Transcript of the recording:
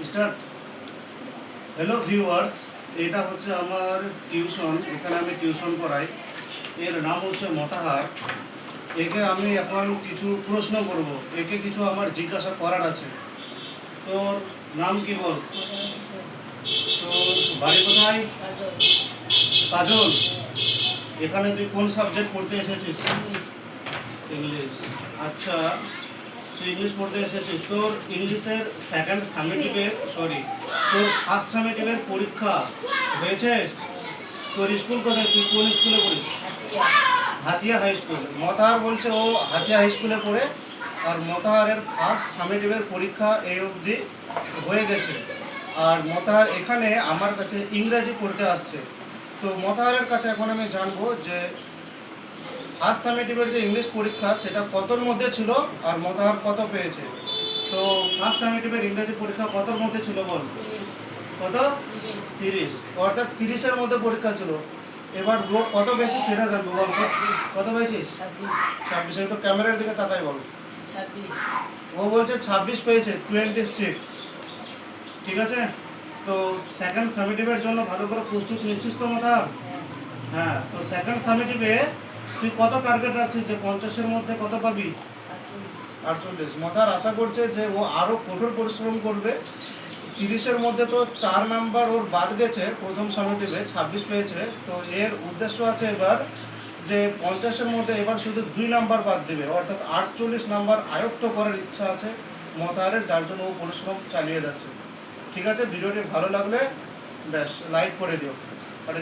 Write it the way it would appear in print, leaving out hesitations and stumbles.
Start. Hello viewers, এটা হচ্ছে আমার টিউশন। এখানে আমি টিউশন পড়াই। এর নাম হচ্ছে মতাহার। একে আমি এখন কিছু প্রশ্ন করব। একে কিছু আমার জিজ্ঞাসা করার আছে। তোর নাম কি বল? তো বাড়ি কোথায়? কাজল। এখানে তুই কোন সাবজেক্ট পড়তে এসেছিস? ইংলিশ। আচ্ছা, তুই ইংলিশ পড়তে এসেছিস। তোর ইংলিশের সেকেন্ড সামেটিভের তোর ফার্স্ট সামেটিভের পরীক্ষা হয়েছে? তোর স্কুল কোথায়? তুই কোন স্কুলে পড়িস? Hatiya high school. মতাহার বলছে ও হাতিয়া হাই স্কুলে পড়ে। আর মতাহারের ফার্স্ট সামেটিভের পরীক্ষা এই অবধি হয়ে গেছে। আর মতাহার এখানে আমার কাছে ইংরাজি পড়তে আসছে। তো মতাহারের কাছে এখন আমি জানবো যে ফার্স্ট সামেটিভের যে ইংলিশ পরীক্ষা সেটা কতর মধ্যে ছিল আর মতাহার কত পেয়েছে। তো ফার্স্ট সামেটিভের ইংরেজি পরীক্ষা কতর মধ্যে ছিল বল? কত? 30। অর্থাৎ 30-এর মধ্যে পরীক্ষা ছিল। এবার কত পেয়েছিস সেটা জানবো। বল কত পেয়েছিস? 26। একটু ক্যামেরার দিকে তাকাই বল। ও বলছে 26 পেয়েছে, 26। ঠিক আছে। তো সেকেন্ড সামেটিভের জন্য ভালো করে প্রস্তুত নিচ্ছিস তো মতাহার? হ্যাঁ। তো সেকেন্ড সামেটিভে তুই কত টার্গেট রাখছিস যে 50-এর মধ্যে কত পাবি? 48। মতাহার আশা করছে যে ও আরও কঠোর পরিশ্রম করবে। 30-এর মধ্যে তো 4 নাম্বার ওর বাদ গেছে প্রথম সামেটিভে, 26 পেয়েছে। তো এর উদ্দেশ্য আছে এবার যে 50-এর মধ্যে এবার শুধু 2 নাম্বার বাদ দেবে, অর্থাৎ 48 নাম্বার আয়ত্ত করার ইচ্ছা আছে মতাহারের, যার জন্য ও পরিশ্রম চালিয়ে যাচ্ছে। ঠিক আছে, ভিডিওটি ভালো লাগলে ব্যাস লাইক করে দিও। আরে